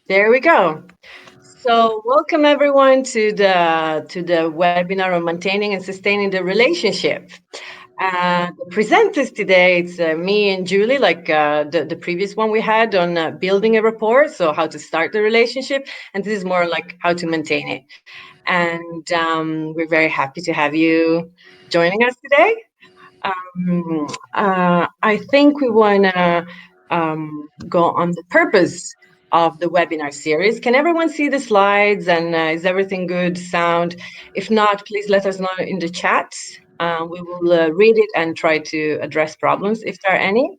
There we go. So, welcome everyone to the webinar on maintaining and sustaining the relationship. The presenters today, it's me and Julie, like the previous one we had on building a rapport, so how to start the relationship, and this is more like how to maintain it. And we're very happy to have you joining us today. I think we want to go on the purpose of the webinar series. Can everyone see the slides, and is everything good sound? If not, please let us know in the chat. We will read it and try to address problems if there are any.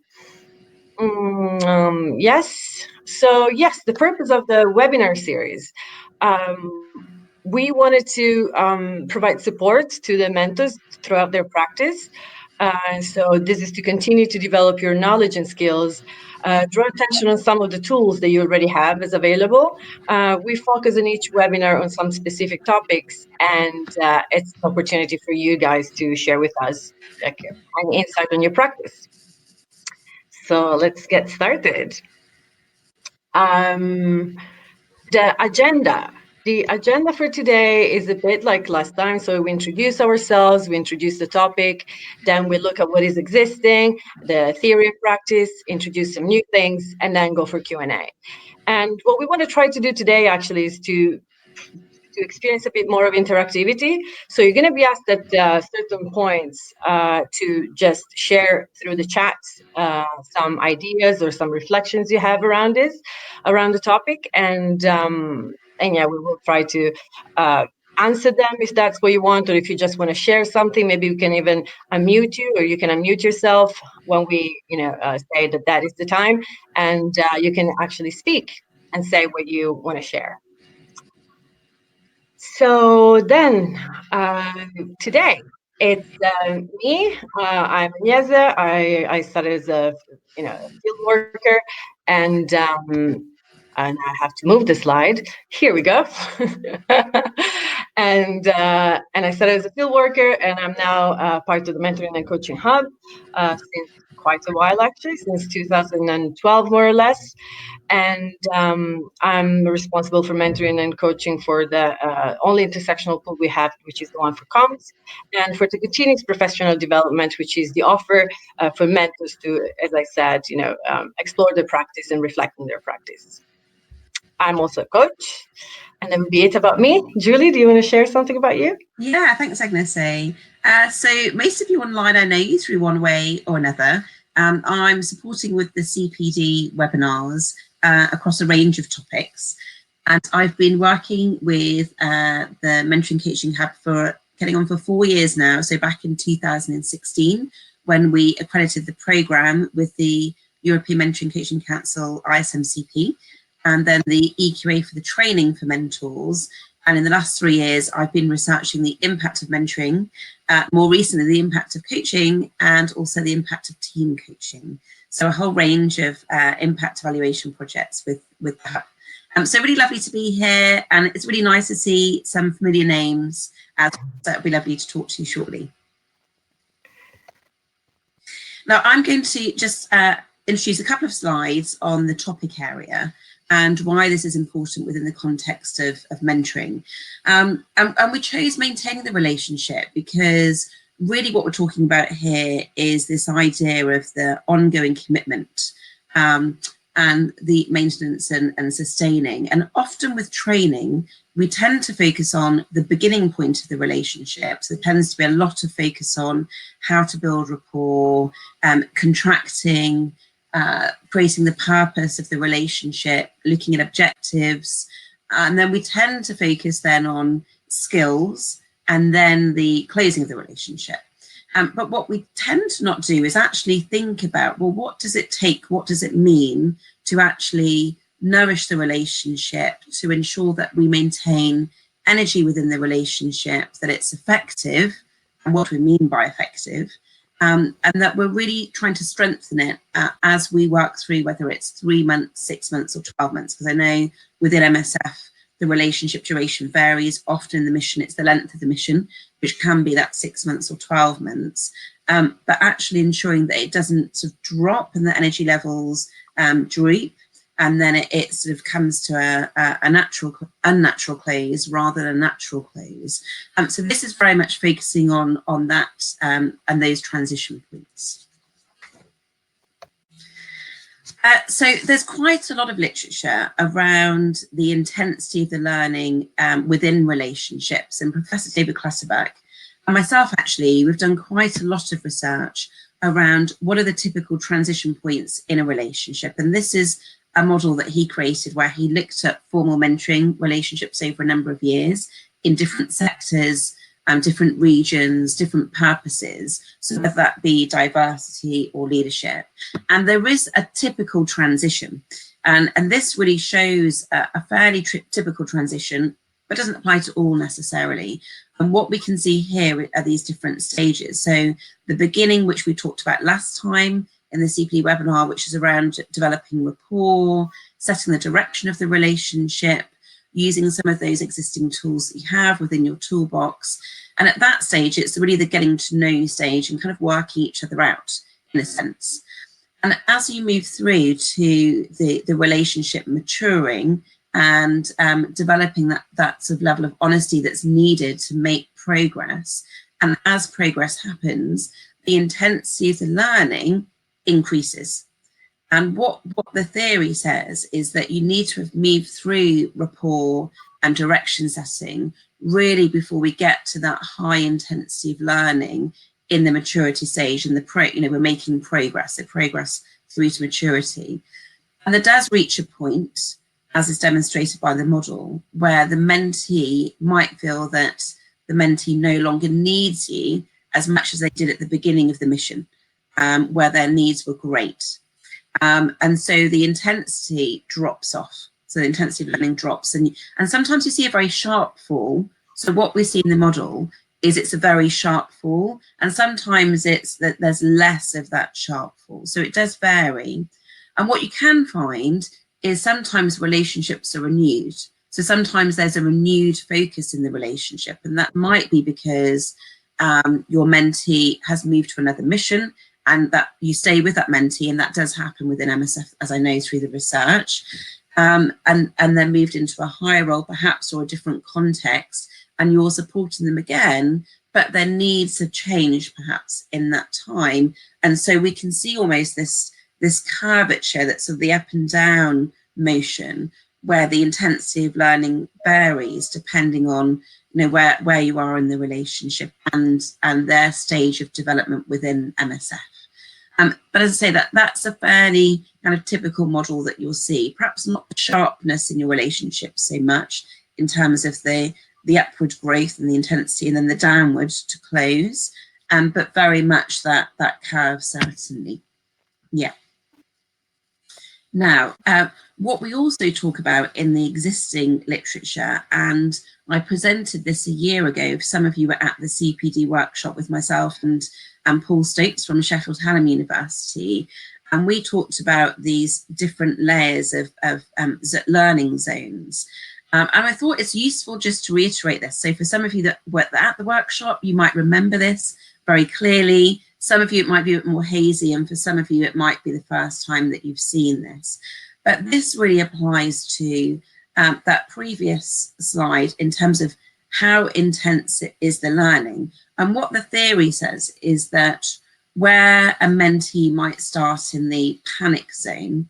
Yes. So yes, the purpose of the webinar series. We wanted to provide support to the mentors throughout their practice. So this is to continue to develop your knowledge and skills, draw attention on some of the tools that you already have as available. We focus in each webinar on some specific topics, and it's an opportunity for you guys to share with us like an insight on your practice. So let's get started. Um, the agenda. The agenda for today is a bit like last time. So we introduce ourselves, we introduce the topic, then we look at what is existing, the theory of practice, introduce some new things, and then go for Q&A. And what we want to try to do today actually is to experience a bit more of interactivity. So you're going to be asked at certain points to just share through the chat some ideas or some reflections you have around this, around the topic, and yeah, we will try to answer them if that's what you want, or if you just want to share something, maybe we can even unmute you, or you can unmute yourself when we, say that is the time, and you can actually speak and say what you want to share. So then, today it's me. I'm Agnese. I started as a field worker, and I have to move the slide. Here we go. And I started as a field worker, and I'm now part of the mentoring and coaching hub since quite a while, actually, since 2012 more or less. And I'm responsible for mentoring and coaching for the only intersectional pool we have, which is the one for comms, and for the continuous professional development, which is the offer for mentors to, as I said, explore their practice and reflect on their practice. I'm also a coach, and that would be it about me. Julie, do you want to share something about you? Yeah, thanks, Agnese. So most of you online, I know you through one way or another. I'm supporting with the CPD webinars across a range of topics. And I've been working with the Mentoring Coaching Hub for getting on for 4 years now. So back in 2016, when we accredited the programme with the European Mentoring Coaching Council, ISMCP, and then the EQA for the training for mentors. And in the last 3 years, I've been researching the impact of mentoring, more recently the impact of coaching, and also the impact of team coaching. So a whole range of impact evaluation projects with the hub. So really lovely to be here, and it's really nice to see some familiar names. So it'll be lovely to talk to you shortly. Now I'm going to just introduce a couple of slides on the topic area and why this is important within the context of mentoring. And we chose maintaining the relationship because really what we're talking about here is this idea of the ongoing commitment and the maintenance and sustaining. And often with training, we tend to focus on the beginning point of the relationship. So there tends to be a lot of focus on how to build rapport, contracting, creating the purpose of the relationship, looking at objectives. And then we tend to focus then on skills and then the closing of the relationship. But what we tend to not do is actually think about, well, what does it take? What does it mean to actually nourish the relationship, to ensure that we maintain energy within the relationship, that it's effective, and what we mean by effective, and that we're really trying to strengthen it as we work through, whether it's 3 months, 6 months, or 12 months, because I know within MSF, the relationship duration varies. Often in the mission, it's the length of the mission, which can be that 6 months or 12 months, but actually ensuring that it doesn't sort of drop and the energy levels droop, and then it sort of comes to a natural, unnatural close rather than a natural close. So this is very much focusing on that and those transition points. So there's quite a lot of literature around the intensity of the learning within relationships, and Professor David Clutterbuck and myself, actually, we've done quite a lot of research around what are the typical transition points in a relationship. And this is a model that he created where he looked at formal mentoring relationships over a number of years in different sectors, different regions, different purposes, so whether that be diversity or leadership. And there is a typical transition. And this really shows a fairly typical transition, but doesn't apply to all necessarily. And what we can see here are these different stages. So the beginning, which we talked about last time in the CPD webinar, which is around developing rapport, setting the direction of the relationship, using some of those existing tools that you have within your toolbox. And at that stage, it's really the getting to know stage and kind of working each other out in a sense. And as you move through to the relationship maturing and developing that sort of level of honesty that's needed to make progress, and as progress happens, the intensity of the learning increases. And what the theory says is that you need to have moved through rapport and direction setting really before we get to that high intensity of learning in the maturity stage, and we're making progress, so progress through to maturity. And there does reach a point, as is demonstrated by the model, where the mentee might feel that the mentee no longer needs you as much as they did at the beginning of the mission, where their needs were great. And so the intensity drops off. So the intensity of learning drops. And sometimes you see a very sharp fall. So what we see in the model is it's a very sharp fall. And sometimes it's that there's less of that sharp fall. So it does vary. And what you can find is sometimes relationships are renewed. So sometimes there's a renewed focus in the relationship. And that might be because your mentee has moved to another mission, and that you stay with that mentee, and that does happen within MSF, as I know through the research, and then moved into a higher role perhaps, or a different context, and you're supporting them again, but their needs have changed perhaps in that time. And so we can see almost this curvature, that's sort of the up and down motion, where the intensity of learning varies depending on where you are in the relationship and their stage of development within MSF. But as I say, that's a fairly kind of typical model that you'll see. Perhaps not the sharpness in your relationship so much in terms of the upward growth and the intensity, and then the downward to close, but very much that curve, certainly. Yeah. Now, what we also talk about in the existing literature, and I presented this a year ago, if some of you were at the CPD workshop with myself and Paul Stokes from Sheffield Hallam University, and we talked about these different layers of learning zones. And I thought it's useful just to reiterate this. So for some of you that were at the workshop, you might remember this very clearly. Some of you, it might be a bit more hazy, and for some of you, it might be the first time that you've seen this. But this really applies to that previous slide in terms of how intense it is the learning. And what the theory says is that where a mentee might start in the panic zone,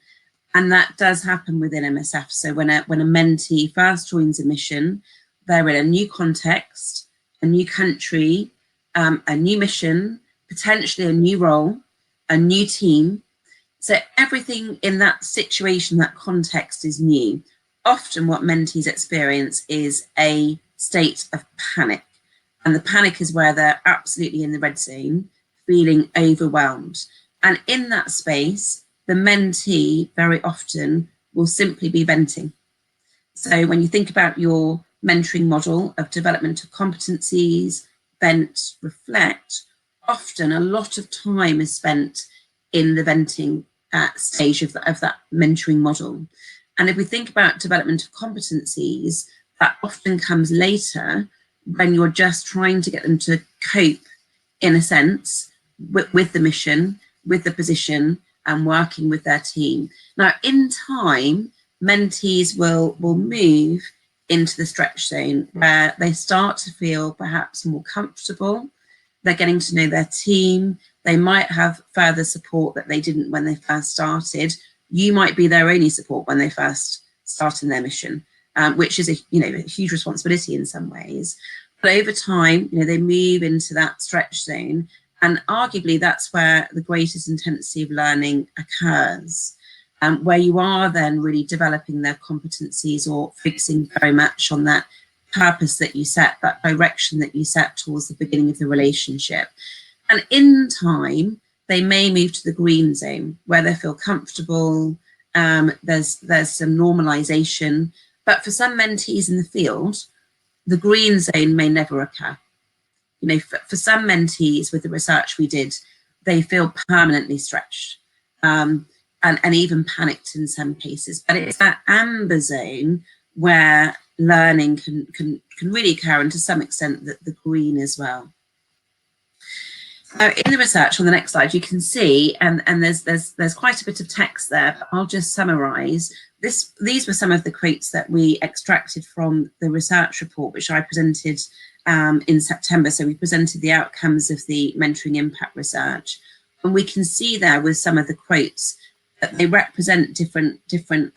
and that does happen within MSF. So when a mentee first joins a mission, they're in a new context, a new country, a new mission, potentially a new role, a new team. So everything in that situation, that context is new. Often what mentees experience is a state of panic. And the panic is where they're absolutely in the red zone, feeling overwhelmed. And in that space, the mentee very often will simply be venting. So when you think about your mentoring model of development of competencies, vent, reflect, often a lot of time is spent in the venting stage of that mentoring model. And if we think about development of competencies, that often comes later when you're just trying to get them to cope, in a sense, with the mission, with the position, and working with their team. Now, in time, mentees will move into the stretch zone where they start to feel perhaps more comfortable. They're getting to know their team. They might have further support that they didn't when they first started. You might be their only support when they first started their mission, which is a huge responsibility in some ways. But over time, they move into that stretch zone, and arguably that's where the greatest intensity of learning occurs, where you are then really developing their competencies or focusing very much on that purpose that you set, that direction that you set towards the beginning of the relationship. And in time, they may move to the green zone where they feel comfortable. There's some normalization, but for some mentees in the field, the green zone may never occur. For some mentees with the research we did, they feel permanently stretched and even panicked in some cases. But it's that amber zone where learning can really occur, and to some extent the green as well. Now, in the research on the next slide, you can see, and there's quite a bit of text there, but I'll just summarise. These were some of the quotes that we extracted from the research report, which I presented in September. So we presented the outcomes of the mentoring impact research, and we can see there with some of the quotes that they represent different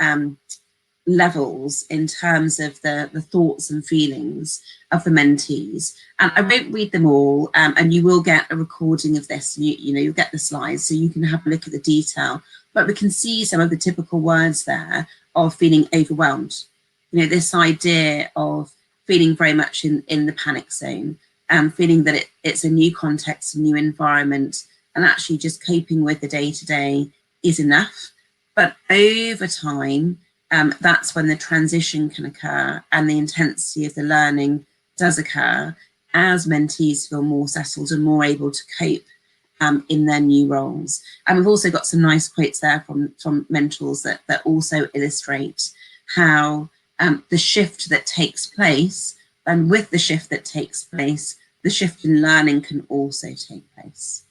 levels in terms of the thoughts and feelings of the mentees. And I won't read them all, and you will get a recording of this, and you'll get the slides so you can have a look at the detail. But we can see some of the typical words there of feeling overwhelmed. This idea of feeling very much in the panic zone, and feeling that it's a new context, a new environment, and actually just coping with the day-to-day is enough. But over time, that's when the transition can occur and the intensity of the learning does occur as mentees feel more settled and more able to cope in their new roles. And we've also got some nice quotes there from mentors that also illustrate how the shift that takes place, and with the shift that takes place, the shift in learning can also take place.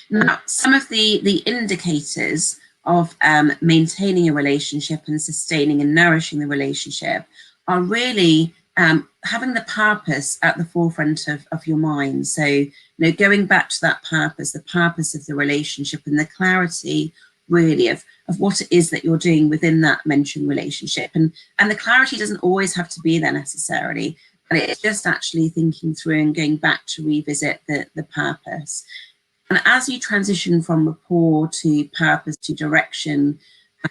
Now, some of the indicators of maintaining a relationship and sustaining and nourishing the relationship are really having the purpose at the forefront of your mind. So, going back to that purpose, the purpose of the relationship, and the clarity really of what it is that you're doing within that mentoring relationship. And the clarity doesn't always have to be there necessarily, but it's just actually thinking through and going back to revisit the purpose. And as you transition from rapport to purpose to direction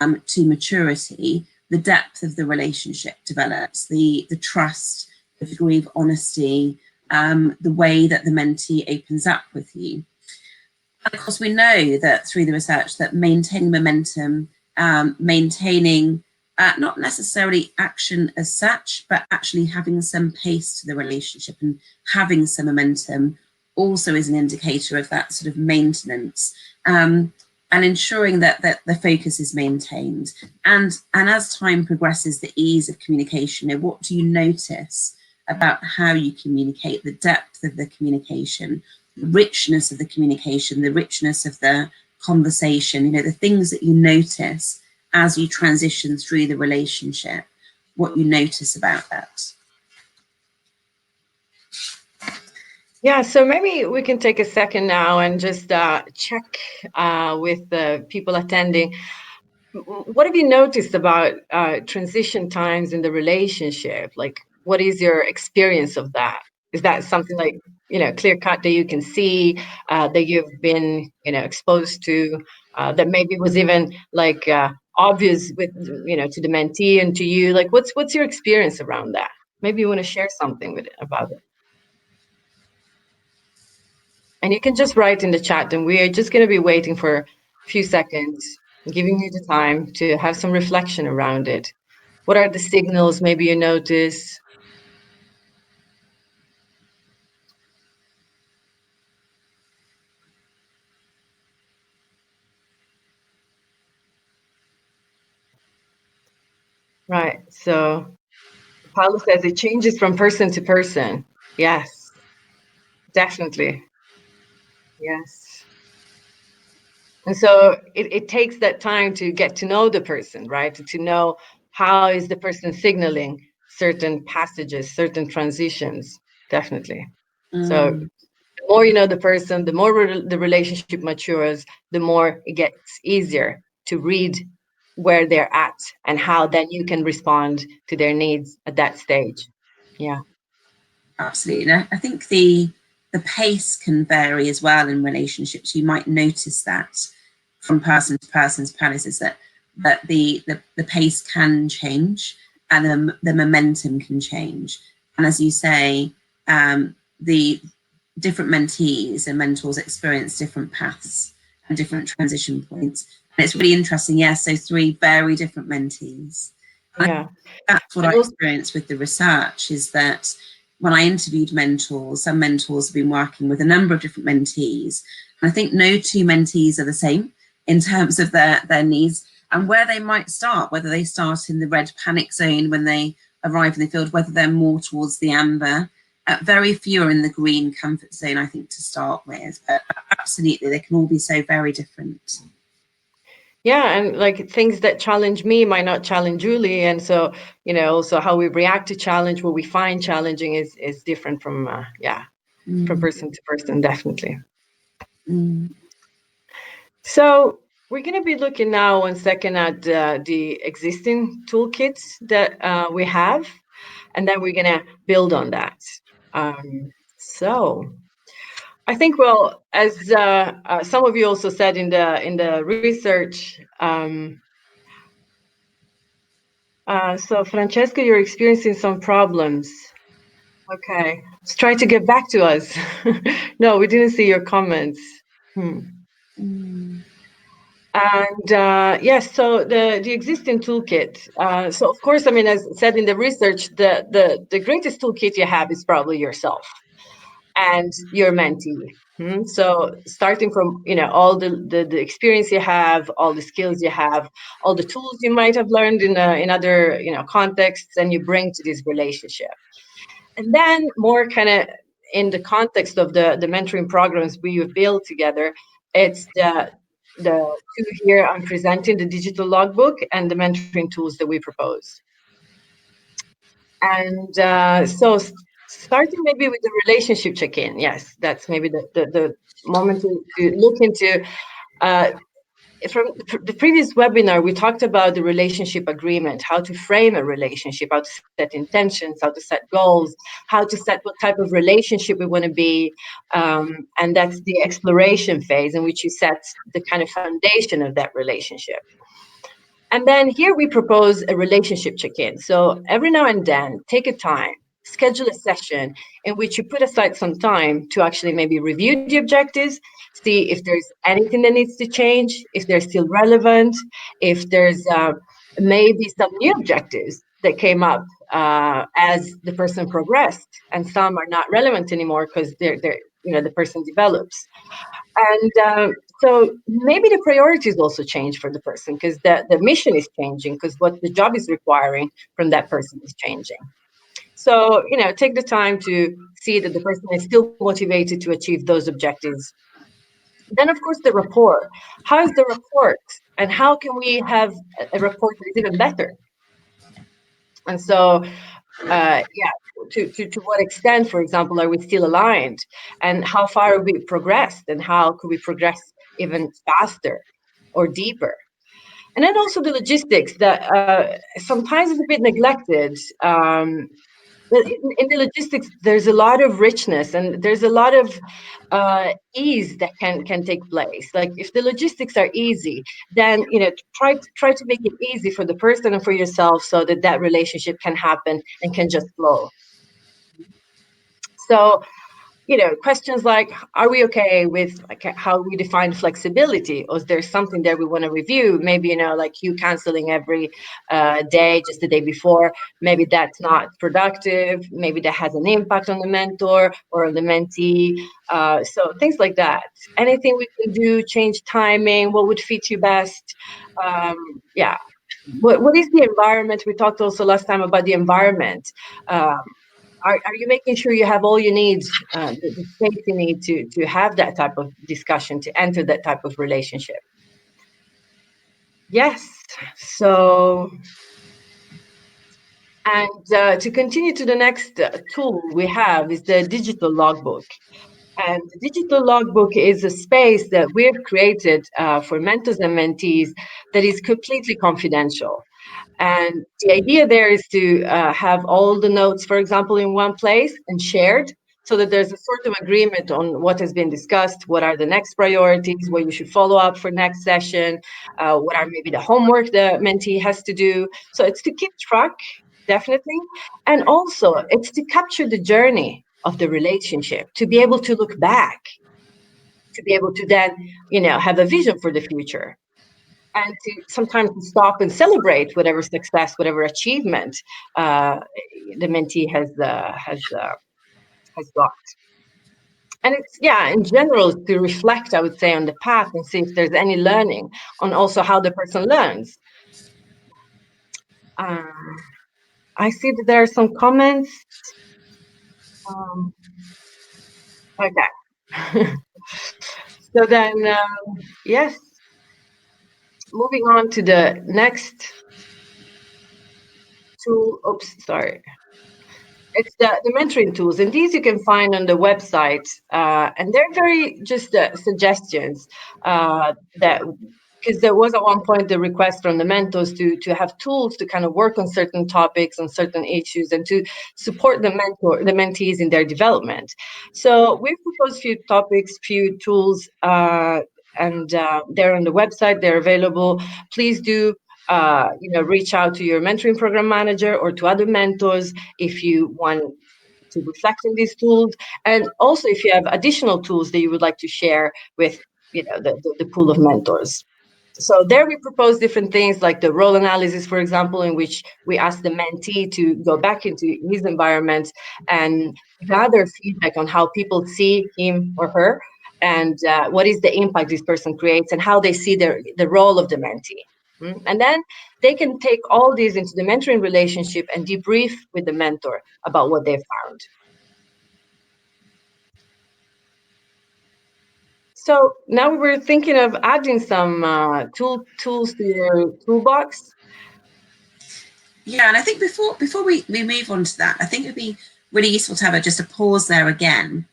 to maturity, the depth of the relationship develops, the trust, the degree of honesty, the way that the mentee opens up with you. And of course, we know that through the research that maintaining momentum, maintaining not necessarily action as such, but actually having some pace to the relationship and having some momentum also is an indicator of that sort of maintenance, and ensuring that the focus is maintained. And as time progresses, the ease of communication, what do you notice about how you communicate, the depth of the communication, the richness of the communication, the richness of the conversation, the things that you notice as you transition through the relationship, what you notice about that. Yeah, so maybe we can take a second now and just check with the people attending. What have you noticed about transition times in the relationship? Like, what is your experience of that? Is that something like, clear cut that you can see, that you've been, exposed to, that maybe was even like obvious with, to the mentee and to you? Like, what's your experience around that? Maybe you want to share something about it. And you can just write in the chat, and we are just going to be waiting for a few seconds, giving you the time to have some reflection around it. What are the signals maybe you notice? Right. So Paulo says it changes from person to person. Yes, definitely. Yes. And so it takes that time to get to know the person, right? To know how is the person signaling certain passages, certain transitions, definitely. So Mm, the more you know the person, the more the relationship matures, the more it gets easier to read where they're at and how then you can respond to their needs at that stage. Yeah. absolutely. And I think the pace can vary as well in relationships. You might notice that from person to person's palaces that the pace can change and the momentum can change. And as you say, the different mentees and mentors experience different paths and different transition points. And it's really interesting. Yes, so three very different mentees. And Yeah. that's what I And also, experienced with the research is that when I interviewed mentors, some mentors have been working with a number of different mentees. And I think no two mentees are the same in terms of their needs and where they might start, whether they start in the red panic zone when they arrive in the field, whether they're more towards the amber. Very few are in the green comfort zone, I think, to start with. But absolutely, they can all be so very different. yeah, and like things that challenge me might not challenge Julie, and so also how we react to challenge, what we find challenging is different from from Mm, person to person, definitely. mm, So we're going to be looking now 1 second at the existing toolkits that we have, and then we're going to build on that. So I think, well, as some of you also said in the research. So Francesca, you're experiencing some problems. Okay, let's try to get back to us. No, we didn't see your comments. Hmm. mm, And yes, so the existing toolkit. So of course, I mean, as said in the research, the greatest toolkit you have is probably yourself and your mentee. So starting from all the experience you have, all the skills you have, all the tools you might have learned in other contexts, and you bring to this relationship. And then more kind of in the context of the mentoring programs we have built together, it's the two here I'm presenting, the digital logbook and the mentoring tools that we propose. And starting maybe with the relationship check-in. Yes, that's maybe the moment to look into. Uh, from the previous webinar, we talked about the relationship agreement, how to frame a relationship, how to set intentions, how to set goals, how to set what type of relationship we want to be. And that's the exploration phase in which you set the kind of foundation of that relationship. And then here we propose a relationship check-in. So every now and then, take a time, schedule a session in which you put aside some time to actually maybe review the objectives, see if there's anything that needs to change, if they're still relevant, if there's maybe some new objectives that came up as the person progressed, and some are not relevant anymore because they're the person develops. And so maybe the priorities also change for the person because the mission is changing because what the job is requiring from that person is changing. So, take the time to see that the person is still motivated to achieve those objectives. Then, of course, the rapport. How is the rapport? And how can we have a rapport that is even better? And so, yeah, to what extent, for example, are we still aligned? And how far have we progressed? And how could we progress even faster or deeper? And then also the logistics that sometimes is a bit neglected. But in the logistics, there's a lot of richness and there's a lot of ease that can take place. Like if the logistics are easy, then try to make it easy for the person and for yourself, so that that relationship can happen and can just flow. So questions like, are we okay with like how we define flexibility, or is there something that we want to review? Maybe like you canceling every day, just the day before, maybe that's not productive, maybe that has an impact on the mentor or on the mentee. So things like that. Anything we can do, change timing, what would fit you best. um, yeah, what is the environment? We talked also last time about the environment. um, are you making sure you have all you need, the space you need to have that type of discussion, to enter that type of relationship? Yes. So, and to continue to the next tool we have is the digital logbook. And the digital logbook is a space that we've created for mentors and mentees that is completely confidential. And the idea there is to have all the notes, for example, in one place and shared, so that there's a sort of agreement on what has been discussed, what are the next priorities, what you should follow up for next session, what are maybe the homework the mentee has to do. So it's to keep track, definitely. And also it's to capture the journey of the relationship, to be able to look back, to be able to then, have a vision for the future, and to sometimes stop and celebrate whatever success, whatever achievement the mentee has got. And it's, yeah, in general, to reflect, I would say, on the path and see if there's any learning on also how the person learns. I see that there are some comments. Um, okay. So then, yes, moving on to the next tool. Oops, sorry. It's the mentoring tools, and these you can find on the website, and they're very just suggestions that, because there was at one point the request from the mentors to have tools to kind of work on certain topics, on certain issues, and to support the mentees in their development. So we've proposed few topics, few tools, and they're on the website. They're available. Please do reach out to your mentoring program manager or to other mentors if you want to reflect on these tools, and also if you have additional tools that you would like to share with the pool of mentors. So there we propose different things like the role analysis, for example, in which we ask the mentee to go back into his environment and gather feedback on how people see him or her, and what is the impact this person creates and how they see the role of the mentee. And then they can take all these into the mentoring relationship and debrief with the mentor about what they've found. So now we're thinking of adding some tools to your toolbox. Yeah, and I think before we move on to that, I think it'd be really useful to have just a pause there again.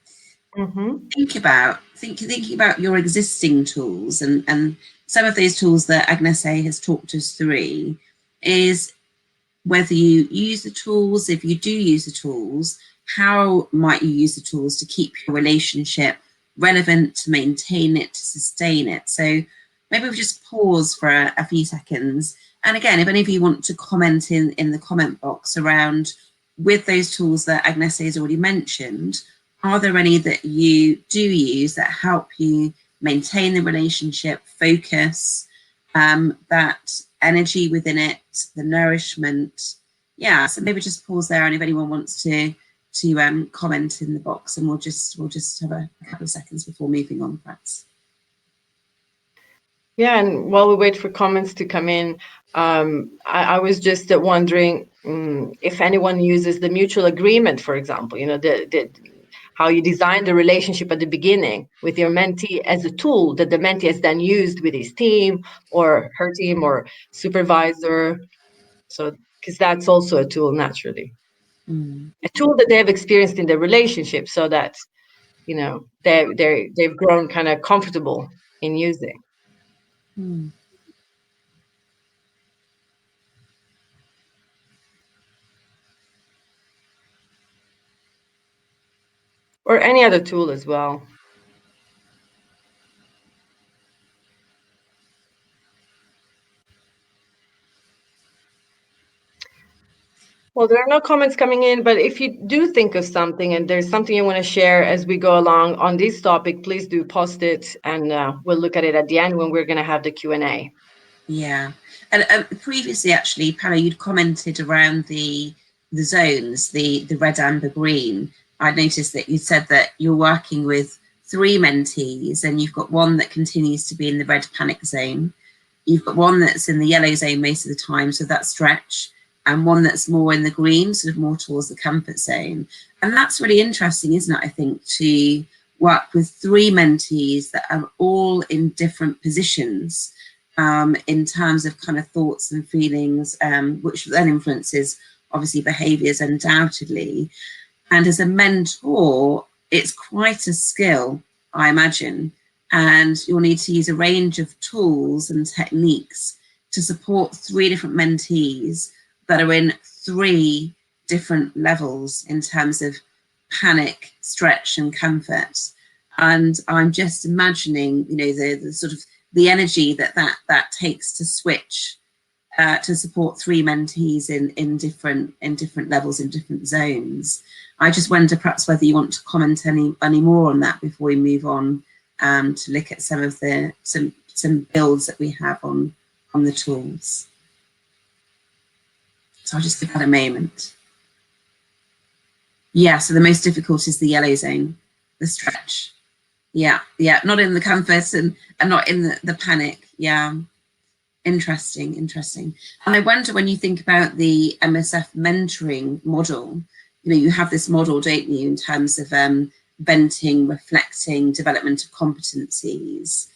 Mm-hmm. Thinking about your existing tools, and some of those tools that Agnese has talked us through, is whether you use the tools. If you do use the tools, how might you use the tools to keep your relationship relevant, to maintain it, to sustain it? So maybe we just pause for a few seconds. And again, if any of you want to comment in the comment box around, with those tools that Agnese has already mentioned, are there any that you do use that help you maintain the relationship, focus, that energy within it, the nourishment? Yeah, so maybe just pause there, and if anyone wants to comment in the box, and we'll just have a couple of seconds before moving on, perhaps. Yeah, and while we wait for comments to come in, I was just wondering if anyone uses the mutual agreement, for example, the how you design the relationship at the beginning with your mentee as a tool that the mentee has then used with his team or her team or supervisor. So, because that's also a tool, naturally. A tool that they have experienced in their relationship, so that they've grown kind of comfortable in using. Or any other tool as well. Well, there are no comments coming in, but if you do think of something and there's something you want to share as we go along on this topic, please do post it, and we'll look at it at the end when we're going to have the Q&A. Yeah, and previously, actually, Paolo, you'd commented around the zones, the red, amber, green. I noticed that you said that you're working with 3 mentees, and you've got one that continues to be in the red panic zone. You've got one that's in the yellow zone most of the time, so that's stretch, and one that's more in the green, sort of more towards the comfort zone. And that's really interesting, isn't it? I think, to work with 3 mentees that are all in different positions. in terms of kind of thoughts and feelings, which then influences obviously behaviours undoubtedly. And as a mentor, it's quite a skill, I imagine, and you'll need to use a range of tools and techniques to support 3 different mentees that are in 3 different levels in terms of panic, stretch and comfort. And I'm just imagining, you know, the sort of the energy that takes to switch to support 3 mentees in different levels, in different zones. I just wonder perhaps whether you want to comment any more on that before we move on to look at some of the some builds that we have on the tools. So I'll just give that a moment. Yeah, so the most difficult is the yellow zone, the stretch. Yeah, not in the comfort and not in the panic. Yeah. Interesting. And I wonder, when you think about the MSF mentoring model, you know, you have this model, don't you, in terms of venting, reflecting, development of competencies.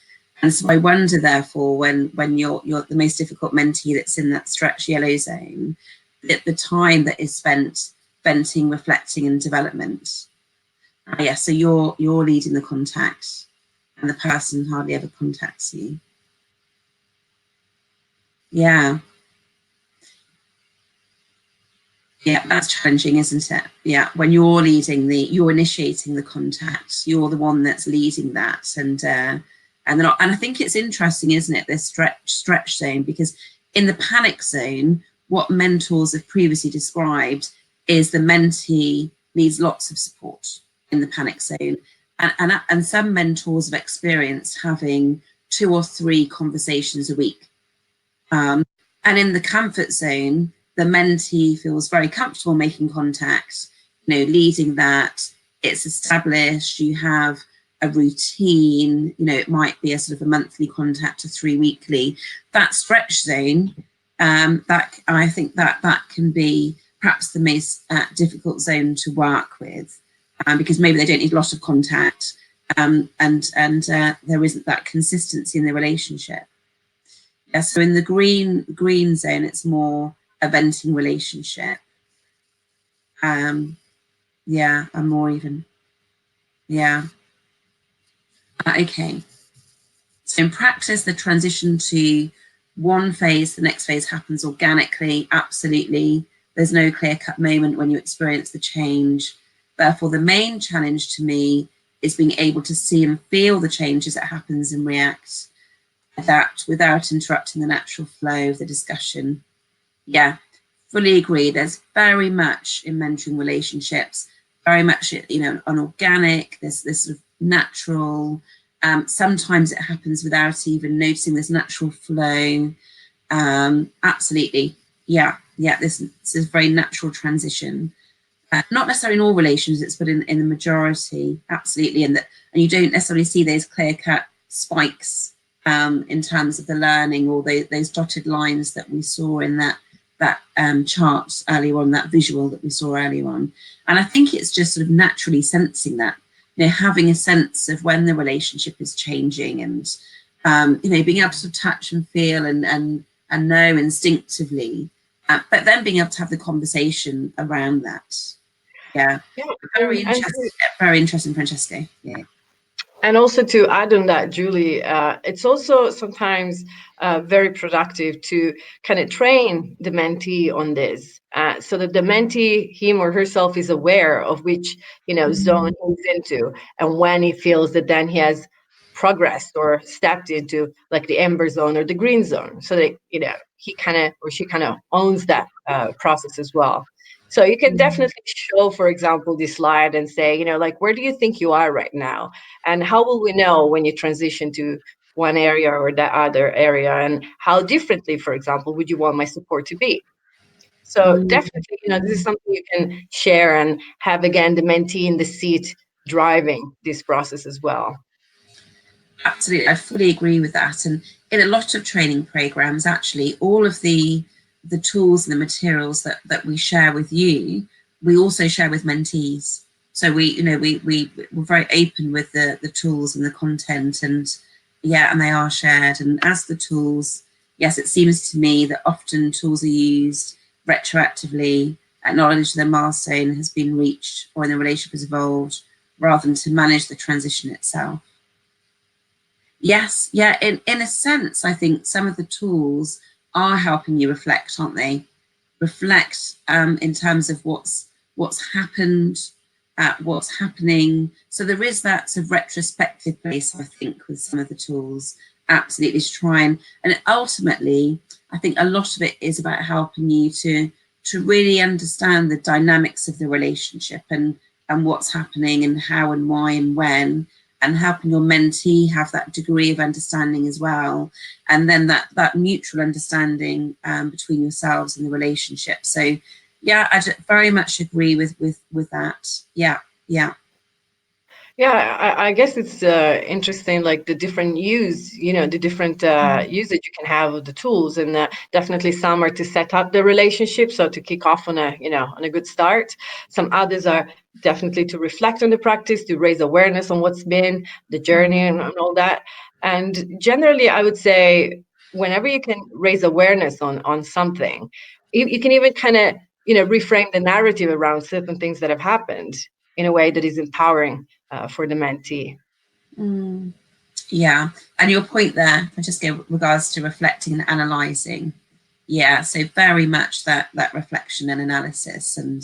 And so I wonder, therefore, when you're the most difficult mentee that's in that stretch yellow zone, that the time that is spent venting, reflecting and development. Yeah, so you're leading the contact and the person hardly ever contacts you. Yeah, that's challenging, isn't it? Yeah, when you're leading you're initiating the contact, you're the one that's leading that, and I think it's interesting, isn't it, this stretch zone, because in the panic zone, what mentors have previously described is the mentee needs lots of support in the panic zone, and some mentors have experienced having 2 or 3 conversations a week. And in the comfort zone, the mentee feels very comfortable making contact, you know, leading that. It's established, you have a routine, you know, it might be a sort of a monthly contact to 3 weekly. That stretch zone, that I think that can be perhaps the most difficult zone to work with, because maybe they don't need a lot of contact, and there isn't that consistency in the relationship. Yeah, so in the green zone, it's more a venting relationship. Yeah, and more even. Yeah. Okay. So in practice, the transition to one phase, the next phase happens organically. Absolutely. There's no clear-cut moment when you experience the change. Therefore, the main challenge to me is being able to see and feel the change as it happens and react without interrupting the natural flow of the discussion. Yeah, fully agree. There's very much in mentoring relationships, very much, you know, on organic, there's this sort of natural, sometimes it happens without even noticing this natural flow. Absolutely. Yeah, this is a very natural transition. Not necessarily in all relationships, but in the majority, absolutely. And you don't necessarily see those clear-cut spikes in terms of the learning, or those dotted lines that we saw in that chart earlier on, that visual that we saw earlier on. And I think it's just sort of naturally sensing that, you know, having a sense of when the relationship is changing, and you know, being able to touch and feel and know instinctively, but then being able to have the conversation around that. Yeah, very interesting, Francesca. Yeah. And also, to add on that, Julie, it's also sometimes very productive to kind of train the mentee on this, so that the mentee, him or herself, is aware of which, you know, zone he's into, and when he feels that then he has progressed or stepped into like the amber zone or the green zone, so that, you know, he kind of or she kind of owns that process as well. So you can definitely show, for example, this slide and say, you know, like, where do you think you are right now? And how will we know when you transition to one area or the other area? And how differently, for example, would you want my support to be? So definitely, you know, this is something you can share and have, again, the mentee in the seat driving this process as well. Absolutely, I fully agree with that. And in a lot of training programs, actually, all of the tools and the materials that we share with you, we also share with mentees. So we're very open with the tools and the content, and Yeah, and they are shared. And as the tools, yes, it seems to me that often tools are used retroactively, acknowledge the milestone has been reached or the relationship has evolved, rather than to manage the transition itself. Yes, yeah, in a sense, I think some of the tools are helping you reflect, aren't they? Reflect in terms of what's happened, what's happening. So there is that sort of retrospective place, I think, with some of the tools. Absolutely, to try and ultimately, I think a lot of it is about helping you to really understand the dynamics of the relationship and what's happening and how and why and when, and helping your mentee have that degree of understanding as well, and then that mutual understanding between yourselves and the relationship. So yeah, I very much agree with that. Yeah. Yeah, I guess it's interesting, like the different use, the different usage you can have of the tools, and definitely some are to set up the relationship, so to kick off on a good start. Some others are definitely to reflect on the practice, to raise awareness on what's been the journey and all that. And generally, I would say whenever you can raise awareness on something, you can even kind of reframe the narrative around certain things that have happened in a way that is empowering for the mentee. Yeah, and your point there, I just give regards to reflecting and analysing. Yeah, so very much that reflection and analysis, and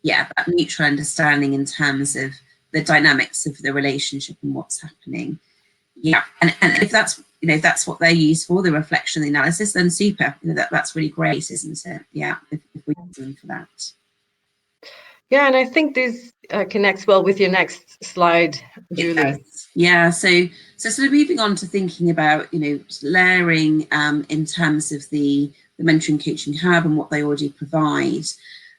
yeah, that mutual understanding in terms of the dynamics of the relationship and what's happening. Yeah, and if that's if that's what they're used for, the reflection and the analysis, then super. That's really great, isn't it? Yeah, if we use them for that. Yeah, and I think this connects well with your next slide, Julie. Yeah, so sort of moving on to thinking about layering in terms of the mentoring coaching hub and what they already provide,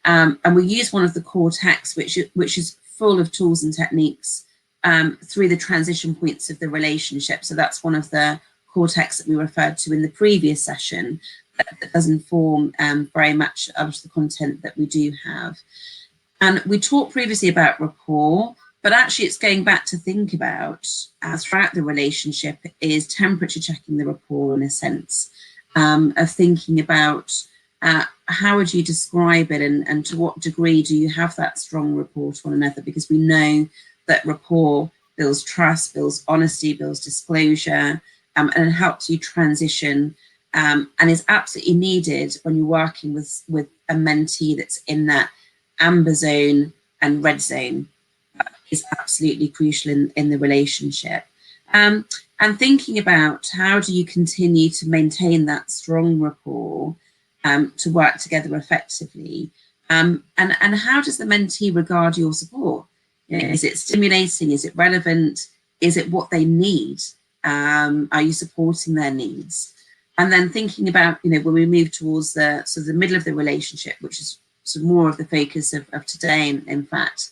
and we use one of the core texts which is full of tools and techniques through the transition points of the relationship. So that's one of the core texts that we referred to in the previous session that does inform very much of the content that we do have. And we talked previously about rapport, but actually it's going back to think about throughout the relationship is temperature checking the rapport, in a sense of thinking about how would you describe it, and to what degree do you have that strong rapport to one another, because we know that rapport builds trust, builds honesty, builds disclosure, and helps you transition, and is absolutely needed when you're working with a mentee that's in that amber zone and red zone. Is absolutely crucial in the relationship. And thinking about how do you continue to maintain that strong rapport to work together effectively, and how does the mentee regard your support? Is it stimulating? Is it relevant? Is it what they need? Are you supporting their needs? And then thinking about when we move towards the sort of the middle of the relationship, which is sort of more of the focus of today, in fact,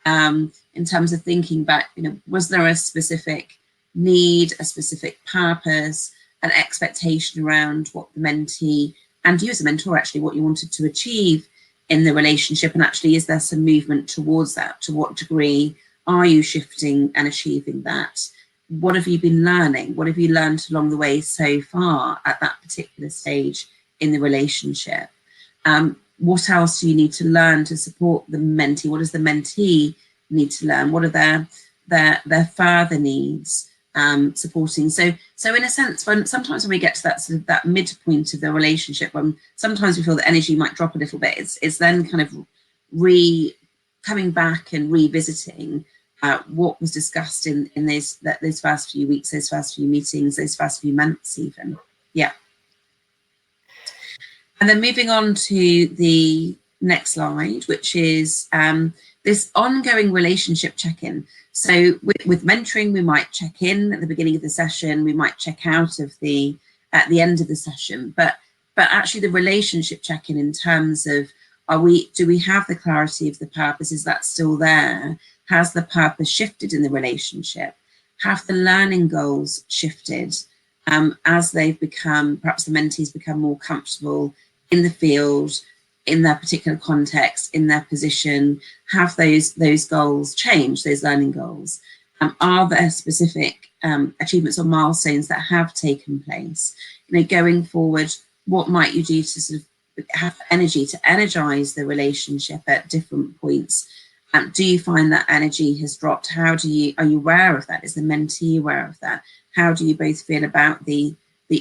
in terms of thinking back, was there a specific need, a specific purpose, an expectation around what the mentee and you as a mentor, actually, what you wanted to achieve in the relationship, and actually, is there some movement towards that? To what degree are you shifting and achieving that? What have you been learning? What have you learned along the way so far at that particular stage in the relationship? What else do you need to learn to support the mentee? What does the mentee need to learn? What are their further needs supporting? So in a sense, sometimes when we get to that sort of that midpoint of the relationship, when sometimes we feel that energy might drop a little bit, it's then kind of coming back and revisiting what was discussed in those first few weeks, those first few meetings, those first few months even. Yeah. And then moving on to the next slide, which is this ongoing relationship check-in. So with mentoring, we might check in at the beginning of the session, we might check out at the end of the session, but actually the relationship check-in in terms of do we have the clarity of the purpose? Is that still there? Has the purpose shifted in the relationship? Have the learning goals shifted as they've become, perhaps the mentees become more comfortable in the field, in their particular context, in their position? Have those goals changed, those learning goals? Are there specific achievements or milestones that have taken place. Going forward, what might you do to sort of have energy to energize the relationship at different points? Do you find that energy has dropped? Are you aware of that? Is the mentee aware of that? How do you both feel about the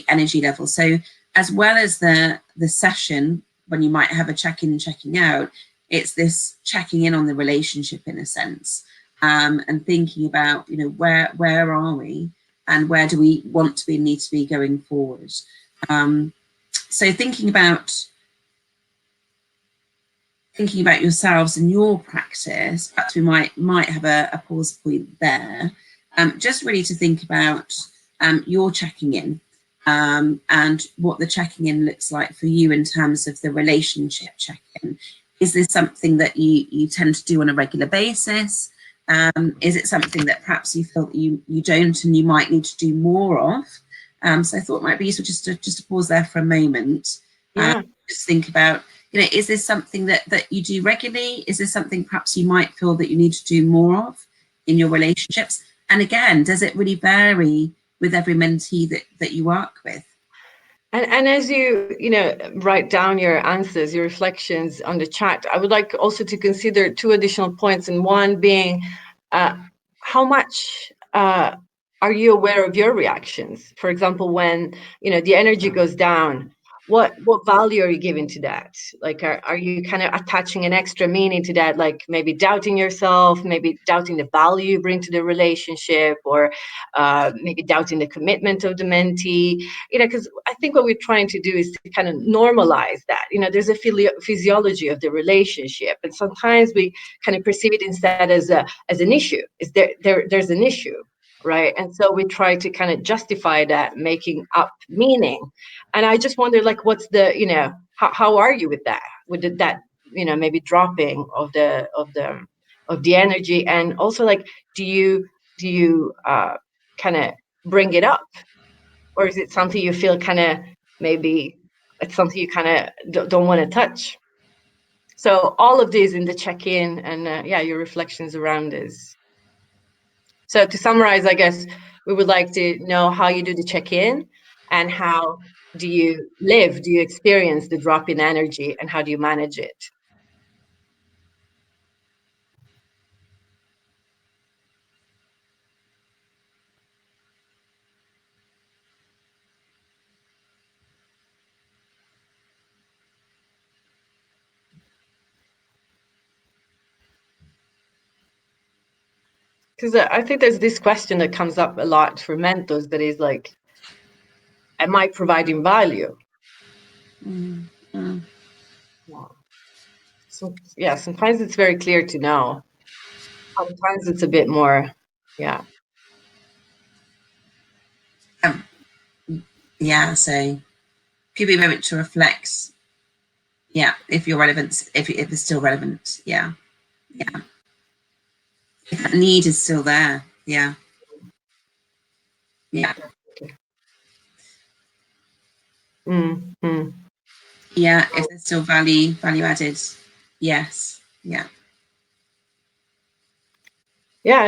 energy level? So as well as the session, when you might have a check-in and checking out, it's this checking in on the relationship in a sense, and thinking about, where are we and where do we want to be, need to be going forward. So thinking about yourselves and your practice, perhaps we might have a pause point there, just really to think about your checking in, and what the checking in looks like for you in terms of the relationship check-in. Is this something that you tend to do on a regular basis? Is it something that perhaps you feel that you don't and you might need to do more of? So I thought it might be useful just to pause there for a moment. Yeah. Just think about, is this something that you do regularly? Is this something perhaps you might feel that you need to do more of in your relationships? And again, does it really vary with every mentee that you work with? And as you write down your answers, your reflections on the chat, I would like also to consider two additional points, and one being how much are you aware of your reactions? For example, when the energy goes down, what value are you giving to that? Like, are you kind of attaching an extra meaning to that, like maybe doubting yourself, maybe doubting the value you bring to the relationship, or maybe doubting the commitment of the mentee? Because I think what we're trying to do is to kind of normalize that. There's a physiology of the relationship, and sometimes we kind of perceive it instead as an issue. Is there's an issue, right? And so we try to kind of justify that, making up meaning. And I just wonder, like, what's the how are you with that, that maybe dropping of the energy? And also, like, do you kind of bring it up, or is it something you feel kind of, maybe it's something you kind of don't want to touch? So all of these in the check-in, and your reflections around this. So to summarize, I guess we would like to know how you do the check-in, and how do you experience the drop in energy, and how do you manage it? Because I think there's this question that comes up a lot for mentors, that is like, am I providing value? Mm-hmm. So sometimes it's very clear to know. Sometimes it's a bit more, So give you a moment to reflect. If you're relevant, if it's still relevant. If that need is still there. Mm-hmm. If there's still value added. Yes.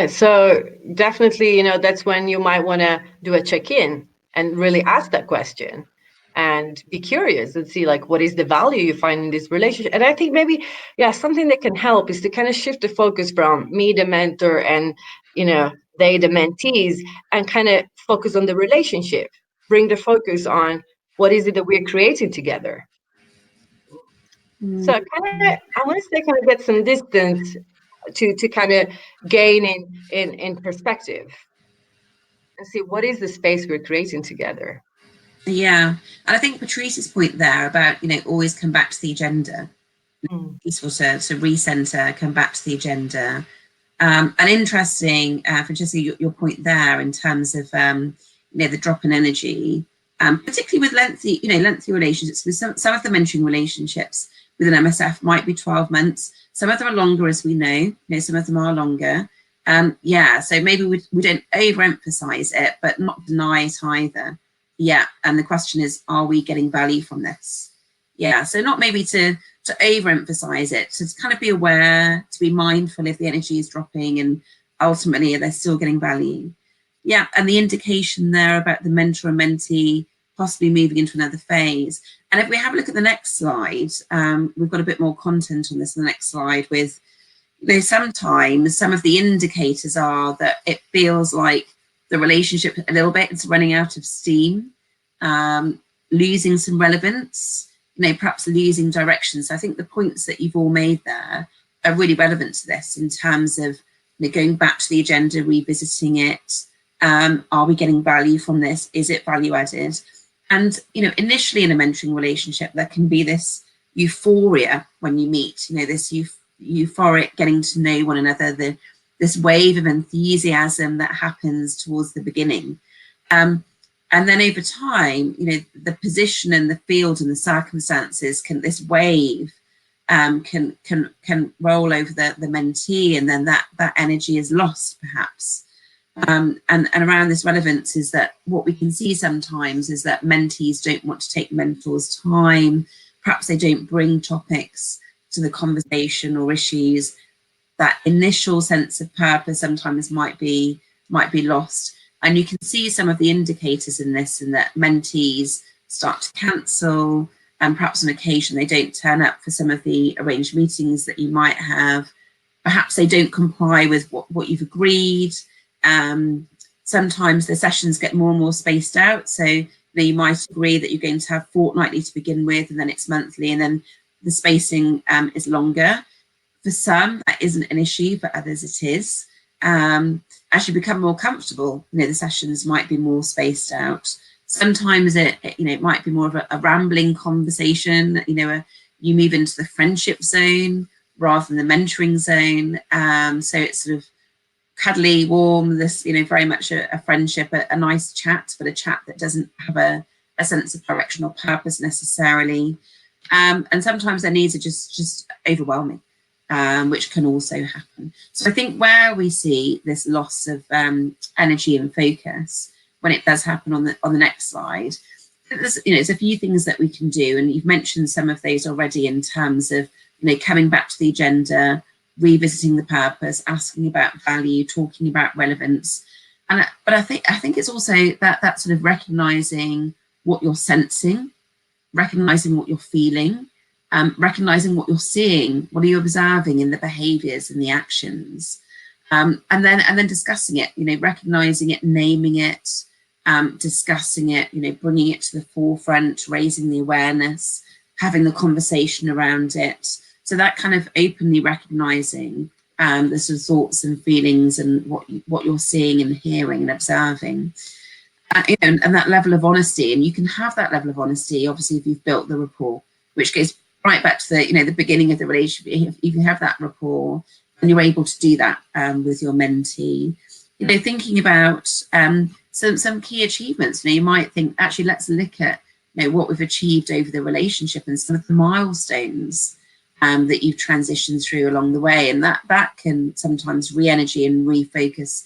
So definitely, that's when you might want to do a check-in and really ask that question, and be curious and see, like, what is the value you find in this relationship. And I think maybe, something that can help is to kind of shift the focus from me, the mentor, and, they, the mentees, and kind of focus on the relationship. Bring the focus on what is it that we're creating together. So I want to say, kind of get some distance to kind of gain in perspective, and see what is the space we're creating together. And I think Patrice's point there about always come back to the agenda, useful to recenter, come back to the agenda. And interesting, Francesca, your point there in terms of the drop in energy, particularly with lengthy relationships. With some of the mentoring relationships with an MSF might be 12 months. Some of them are longer, as we know. Some of them are longer. So maybe we don't overemphasize it, but not deny it either. And the question is, are we getting value from this? So not maybe to overemphasize it, to kind of be aware, to be mindful if the energy is dropping, and ultimately they're still getting value. Yeah, and the indication there about the mentor and mentee possibly moving into another phase. And if we have a look at the next slide, we've got a bit more content on this in the next slide with, sometimes some of the indicators are that it feels like the relationship a little bit is running out of steam, losing some relevance, perhaps losing direction. So I think the points that you've all made there are really relevant to this in terms of going back to the agenda, revisiting it. Are we getting value from this? Is it value added? And, initially in a mentoring relationship, there can be this euphoria when you meet, this euphoric getting to know one another, this wave of enthusiasm that happens towards the beginning. And then over time, the position and the field and the circumstances this wave can roll over the mentee, and then that energy is lost perhaps. And around this relevance is that what we can see sometimes is that mentees don't want to take mentors' time. Perhaps they don't bring topics to the conversation or issues. That initial sense of purpose sometimes might be lost. And you can see some of the indicators in this, in that mentees start to cancel, and perhaps on occasion they don't turn up for some of the arranged meetings that you might have. Perhaps they don't comply with what you've agreed. Sometimes the sessions get more and more spaced out. So you might agree that you're going to have fortnightly to begin with, and then it's monthly, and then the spacing is longer. For some, that isn't an issue, for others it is. As you become more comfortable, the sessions might be more spaced out. Sometimes it might be more of a rambling conversation. You move into the friendship zone rather than the mentoring zone. So it's sort of cuddly, warm, this, very much a friendship, a nice chat, but a chat that doesn't have a sense of direction or purpose necessarily. And sometimes their needs are just overwhelming, which can also happen. So I think where we see this loss of energy and focus, when it does happen on the next slide, there's a few things that we can do, and you've mentioned some of those already in terms of coming back to the agenda, revisiting the purpose, asking about value, talking about relevance. But I think it's also that sort of recognizing what you're sensing, recognizing what you're feeling, recognizing what you're seeing, what are you observing in the behaviors and the actions, and then discussing it, recognizing it, naming it, discussing it, bringing it to the forefront, raising the awareness, having the conversation around it. So that kind of openly recognizing the sort of thoughts and feelings and what you're seeing and hearing and observing, and that level of honesty. And you can have that level of honesty, obviously, if you've built the rapport, which goes right back to the the beginning of the relationship. If you have that rapport and you're able to do that with your mentee, thinking about some key achievements. You might think, actually, let's look at what we've achieved over the relationship and some of the milestones that you've transitioned through along the way, and that can sometimes re-energize and refocus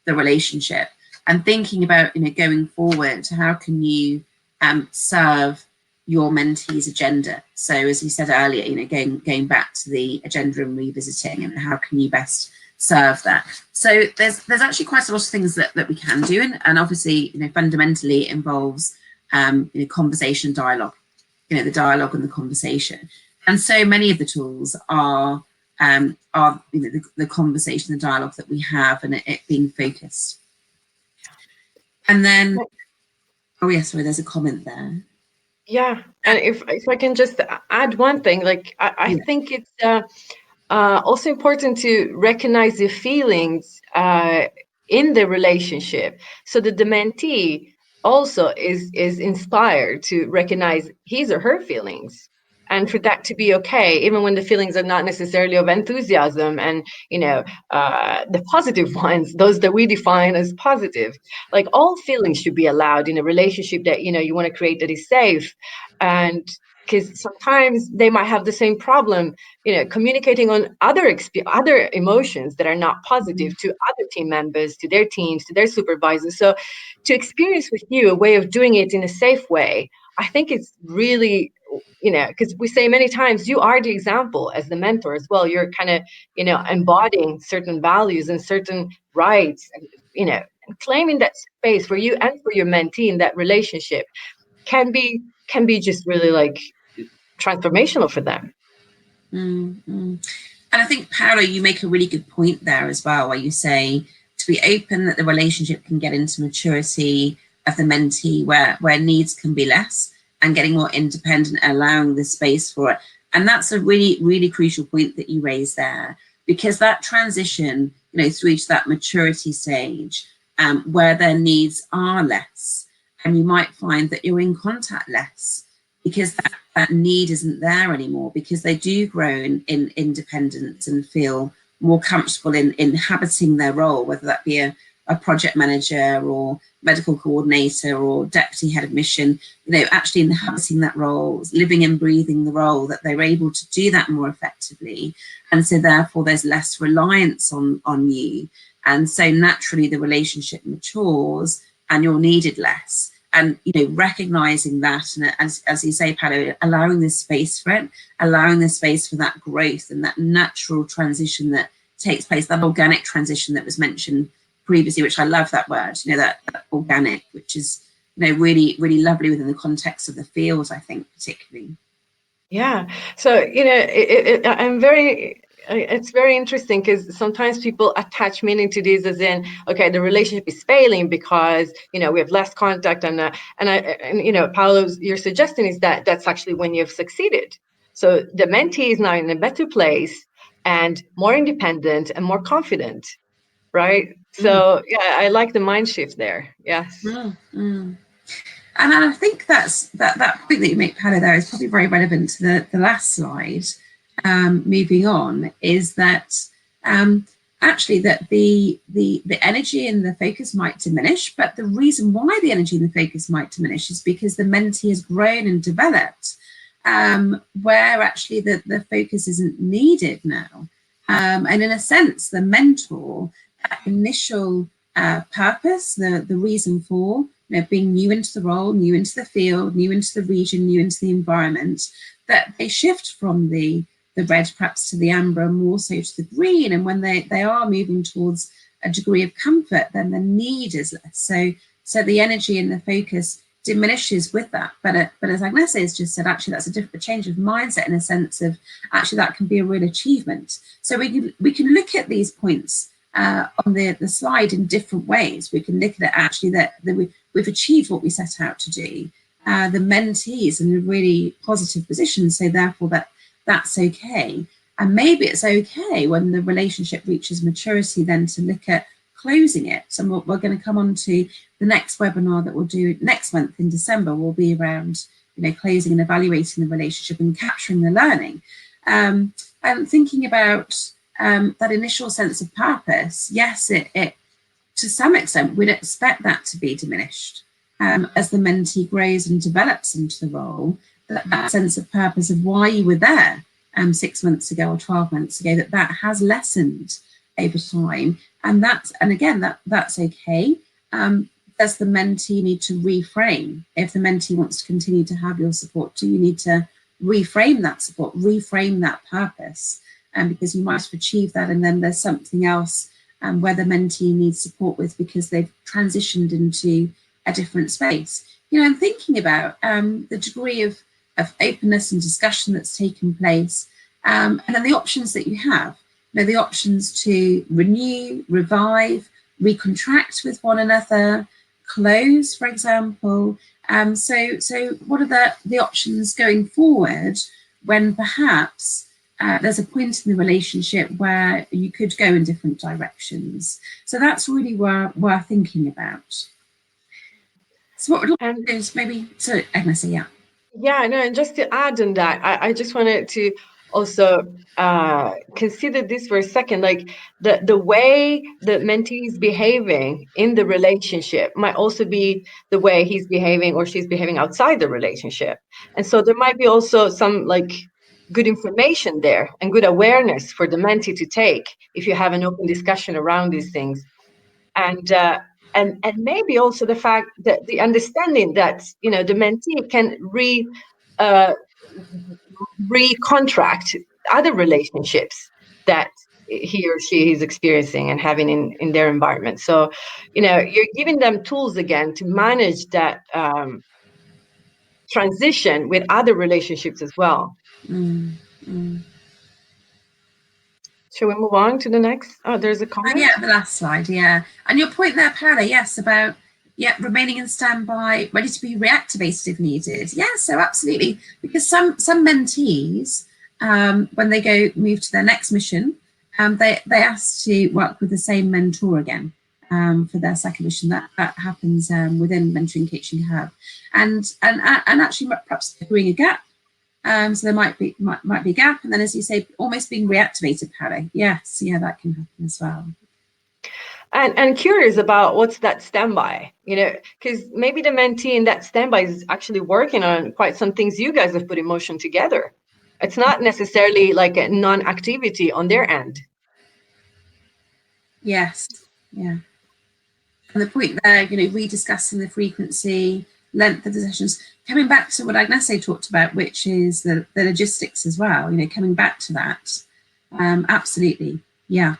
the relationship. And thinking about going forward, how can you serve your mentee's agenda? So as you said earlier, going back to the agenda and revisiting, and how can you best serve that? So there's actually quite a lot of things that we can do, and obviously fundamentally it involves conversation, dialogue, the dialogue and the conversation. And so many of the tools are the conversation, the dialogue that we have, and it being focused. And then, oh yeah, sorry, there's a comment there. Yeah, and if I can just add one thing, like I think it's also important to recognize the feelings in the relationship, so that the mentee also is inspired to recognize his or her feelings, and for that to be okay, even when the feelings are not necessarily of enthusiasm, and the positive ones, those that we define as positive. Like, all feelings should be allowed in a relationship that you want to create, that is safe. And because sometimes they might have the same problem, communicating on other emotions that are not positive to other team members, to their teams, to their supervisors. So to experience with you a way of doing it in a safe way, I think it's really because we say many times, you are the example as the mentor as well. You're kind of, embodying certain values and certain rights, and, and claiming that space for you and for your mentee in that relationship can be just really like transformational for them. And I think, Paolo, you make a really good point there as well, where you say to be open that the relationship can get into maturity of the mentee, where needs can be less, and getting more independent, allowing the space for it. And that's a really, really crucial point that you raised there, because that transition, through to that maturity stage, where their needs are less, and you might find that you're in contact less, because that need isn't there anymore, because they do grow in independence and feel more comfortable in inhabiting their role, whether that be a project manager or medical coordinator or deputy head of mission, actually inhabiting that role, living and breathing the role, that they're able to do that more effectively. And so therefore there's less reliance on you. And so naturally the relationship matures and you're needed less. And, recognizing that, and as you say, Paolo, allowing this space for it, allowing this space for that growth and that natural transition that takes place, that organic transition that was mentioned previously, which I love that word, that organic, which is, really, really lovely within the context of the field, I think, particularly. Yeah. So, it's very interesting, because sometimes people attach meaning to this as in, okay, the relationship is failing because, we have less contact. And Paolo, you're suggesting is that that's actually when you've succeeded. So the mentee is now in a better place and more independent and more confident, right? So yeah, I like the mind shift there. Yes. And I think that point that you make, Paolo, there is probably very relevant to the last slide. Moving on, is that actually that the energy and the focus might diminish, but the reason why the energy and the focus might diminish is because the mentee has grown and developed, where actually the focus isn't needed now. And in a sense, the mentor, that initial purpose, the reason for, being new into the role, new into the field, new into the region, new into the environment, that they shift from the red perhaps to the amber, more so to the green. And when they are moving towards a degree of comfort, then the need is less. So the energy and the focus diminishes with that. But as Agnese has just said, actually that's a change of mindset, in a sense of actually that can be a real achievement. So we can look at these points on the slide in different ways. We can look at it actually that we've achieved what we set out to do. The mentee is in a really positive position, so therefore that's okay. And maybe it's okay when the relationship reaches maturity then to look at closing it. So we're going to come on to the next webinar that we'll do next month in December, will be around closing and evaluating the relationship and capturing the learning. And thinking about that initial sense of purpose, yes, it to some extent we'd expect that to be diminished as the mentee grows and develops into the role. That sense of purpose of why you were there 6 months ago or 12 months ago, that has lessened over time. And again, that's okay. Does the mentee need to reframe? If the mentee wants to continue to have your support, do you need to reframe that support, reframe that purpose? Because you might have achieved that, and then there's something else where the mentee needs support with because they've transitioned into a different space. I'm thinking about the degree of openness and discussion that's taken place, and then the options that you have. The options to renew, revive, recontract with one another, close, for example. So what are the options going forward when perhaps there's a point in the relationship where you could go in different directions? So that's really worth thinking about. So what would I like to do is maybe, so Agnese, yeah. Yeah, no, and just to add on that, I just wanted to also consider this for a second. Like the way the mentee is behaving in the relationship might also be the way he's behaving or she's behaving outside the relationship. And so there might be also some like good information there and good awareness for the mentee to take if you have an open discussion around these things. And maybe also the fact that the understanding that the mentee can recontract other relationships that he or she is experiencing and having in their environment. So, you're giving them tools again to manage that transition with other relationships as well. Mm, mm. Shall we move on to the next? Oh, there's a comment. Yeah, the last slide. Yeah, and your point there, Paola. Yes, about remaining in standby, ready to be reactivated if needed. Yeah, so absolutely, because some mentees, when they move to their next mission, they ask to work with the same mentor again for their second mission. That happens within mentoring coaching hub, and actually perhaps agreeing a gap. So there might be a gap, and then, as you say, almost being reactivated, Paola. Yes, yeah, that can happen as well. And curious about what's that standby, because maybe the mentee in that standby is actually working on quite some things you guys have put in motion together. It's not necessarily like a non-activity on their end. Yes, yeah. And the point there, rediscussing the frequency, length of the sessions, coming back to what Agnese talked about, which is the logistics as well, coming back to that. Absolutely. Yeah.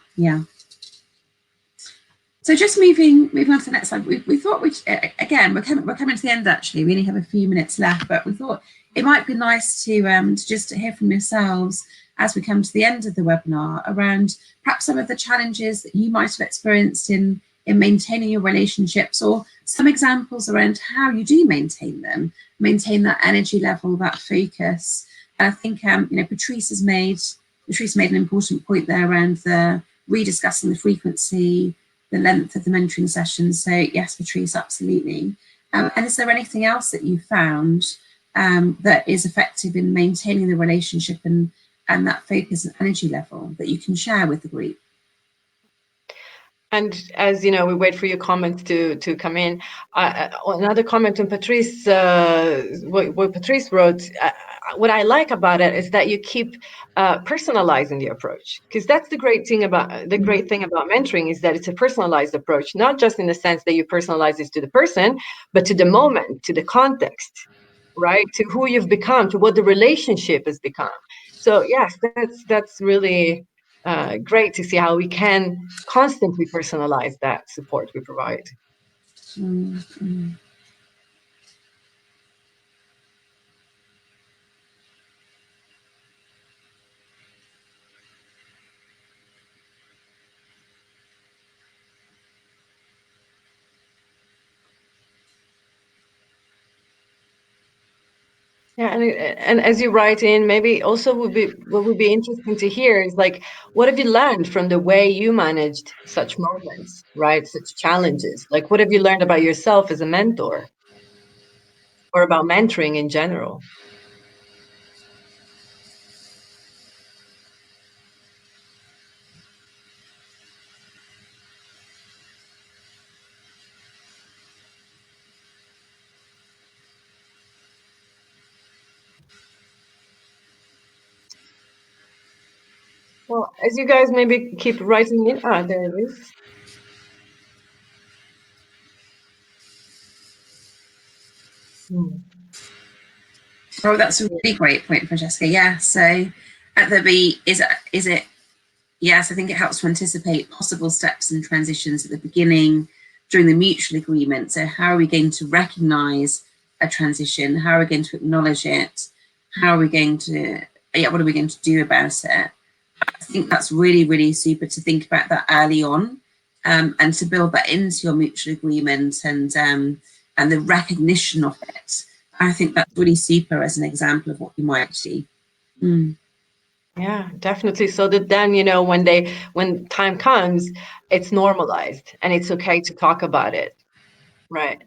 So just moving on to the next slide, we thought again, we're coming to the end actually, we only have a few minutes left, but we thought it might be nice to just hear from yourselves as we come to the end of the webinar around perhaps some of the challenges that you might have experienced in maintaining your relationships, or some examples around how you do maintain that energy level, that focus. And I think Patrice made an important point there around the rediscussing the frequency, the length of the mentoring sessions. So yes, Patrice, absolutely. And is there anything else that you found that is effective in maintaining the relationship and that focus and energy level that you can share with the group? And as you know, we wait for your comments to come in. Another comment on Patrice, what Patrice wrote. What I like about it is that you keep personalizing the approach, because that's the great thing about mentoring is that it's a personalized approach, not just in the sense that you personalize this to the person, but to the moment, to the context, right? To who you've become, to what the relationship has become. So yes, that's really great to see how we can constantly personalize that support we provide. Mm-hmm. Yeah, and as you write in, maybe also what would be interesting to hear is like, what have you learned from the way you managed such moments, right? Such challenges. Like, what have you learned about yourself as a mentor, or about mentoring in general? Well, as you guys maybe keep writing in, there it is. Oh, that's a really great point, Francesca. Yeah. So at the B, is it? Yes, I think it helps to anticipate possible steps and transitions at the beginning during the mutual agreement. So how are we going to recognise a transition? How are we going to acknowledge it? How are we going to, what are we going to do about it? I think that's really, really super to think about that early on, and to build that into your mutual agreement and the recognition of it. I think that's really super as an example of what you might see. Mm. Yeah, definitely. So that then, when time comes, it's normalized and it's okay to talk about it. Right.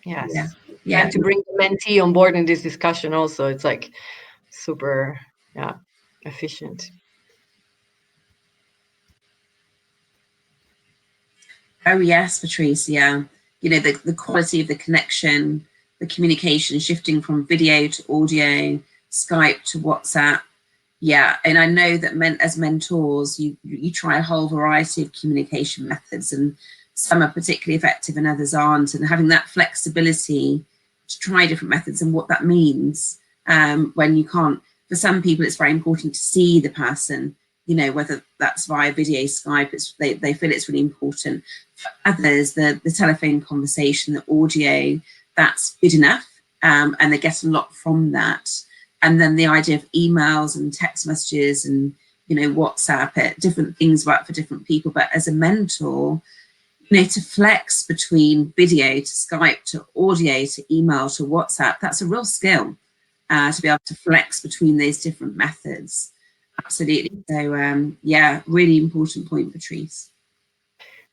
Yes. Yeah. And to bring the mentee on board in this discussion also, it's like super, efficient. Oh yes, Patrice. Yeah, the quality of the connection, the communication, shifting from video to audio, Skype to WhatsApp. Yeah, and I know that as mentors, you try a whole variety of communication methods, and some are particularly effective and others aren't. And having that flexibility to try different methods and what that means, when you can't. For some people, it's very important to see the person, you know, whether that's via video, Skype, they feel it's really important. For others, the telephone conversation, the audio, that's good enough, and they get a lot from that. And then the idea of emails and text messages and, you know, WhatsApp, different things work for different people. But as a mentor, you know, to flex between video to Skype to audio to email to WhatsApp, that's a real skill, to be able to flex between those different methods. Absolutely. So yeah, really important point, Patrice.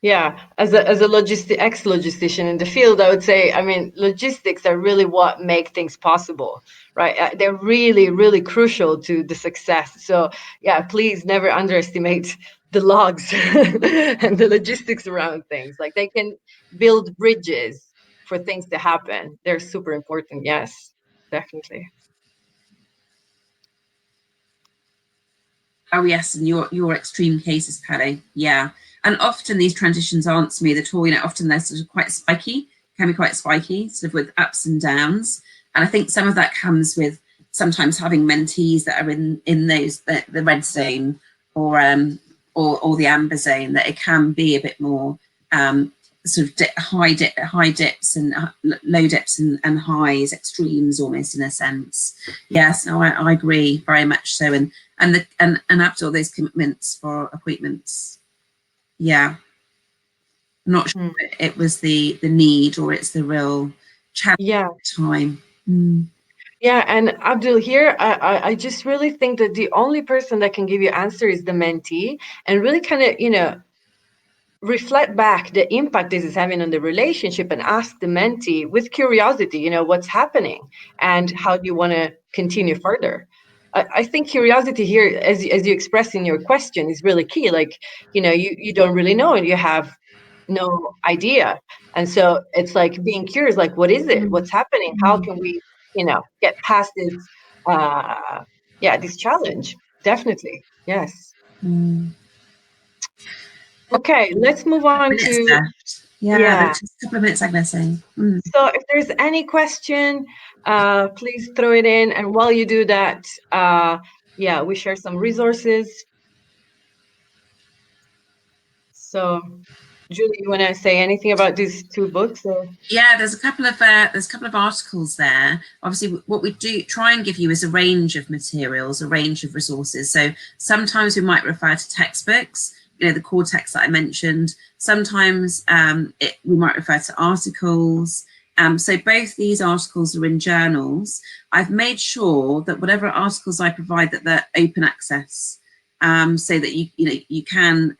Yeah, as a ex-logistician in the field, I would say, I mean, logistics are really what make things possible, right? They're really, really crucial to the success. So yeah, please never underestimate the logs and the logistics around things. Like, they can build bridges for things to happen. They're super important. Yes, definitely. Oh yes, and your extreme cases, Paddy. Yeah, and often these transitions aren't smooth at all. You know, often they're sort of quite spiky, can be quite spiky, sort of with ups and downs. And I think some of that comes with sometimes having mentees that are in those the red zone or the amber zone, that it can be a bit more sort of high dips and low dips and highs, extremes almost in a sense. Yes, no, I agree very much so. And after all those commitments for appointments, yeah, I'm not sure it was the need or it's the real challenge time. Yeah, and Abdul, here, I just really think that the only person that can give you answer is the mentee, and really kind of, you know, reflect back the impact this is having on the relationship and ask the mentee with curiosity, you know, what's happening and how do you want to continue further. I think curiosity here, as you express in your question, is really key. Like, you know, you don't really know and you have no idea. And so it's like being curious, like, what is it? What's happening? How can we, you know, get past this, this challenge? Definitely. Yes. Okay, let's move on Minutes to, left. Yeah, there's just a couple of minutes, Agnese. So if there's any question, please throw it in. And while you do that, we share some resources. So, Julie, you want to say anything about these two books? Or? Yeah, there's a couple of articles there. Obviously, what we do try and give you is a range of materials, a range of resources. So sometimes we might refer to textbooks, you know, the core text that I mentioned. Sometimes we might refer to articles. So both these articles are in journals. I've made sure that whatever articles I provide, that they're open access, so that you can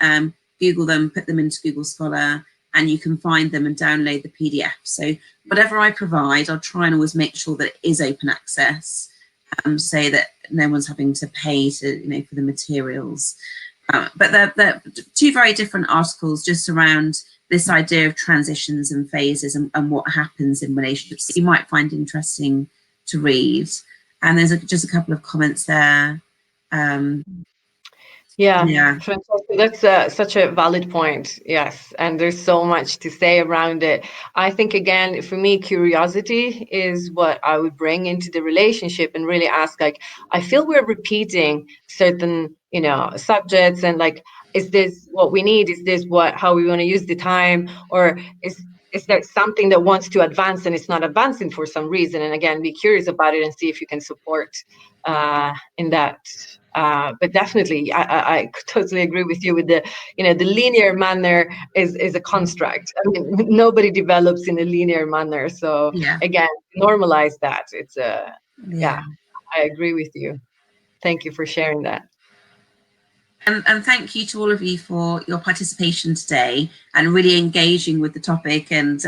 Google them, put them into Google Scholar, and you can find them and download the PDF. So whatever I provide, I'll try and always make sure that it is open access, so that no one's having to pay for the materials. But they're two very different articles just around this idea of transitions and phases and what happens in relationships that you might find interesting to read. And there's just a couple of comments there. Yeah, fantastic. That's such a valid point. Yes, and there's so much to say around it. I think, again, for me, curiosity is what I would bring into the relationship and really ask, like, I feel we're repeating certain, subjects, and like, is this what we need? Is this how we want to use the time? Or is there something that wants to advance and it's not advancing for some reason? And again, be curious about it and see if you can support in that. But definitely, I totally agree with you with the linear manner is a construct. I mean, nobody develops in a linear manner. So again, normalize that. It's I agree with you. Thank you for sharing that. And thank you to all of you for your participation today and really engaging with the topic and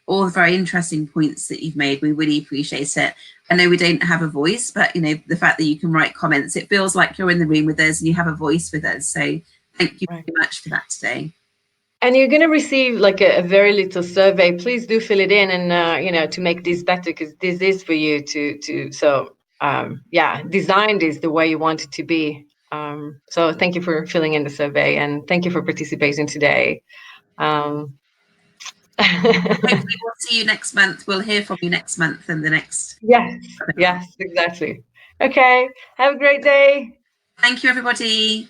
all the very interesting points that you've made. We really appreciate it. I know we don't have a voice, but the fact that you can write comments, it feels like you're in the room with us and you have a voice with us. So thank you very much for that today. And you're going to receive like a very little survey. Please do fill it in and, to make this better, because this is for you designed is the way you want it to be. So thank you for filling in the survey and thank you for participating today. Hopefully we'll see you next month. We'll hear from you next month and the next. Yes, exactly. Okay, have a great day. Thank you, everybody.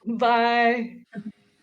Bye.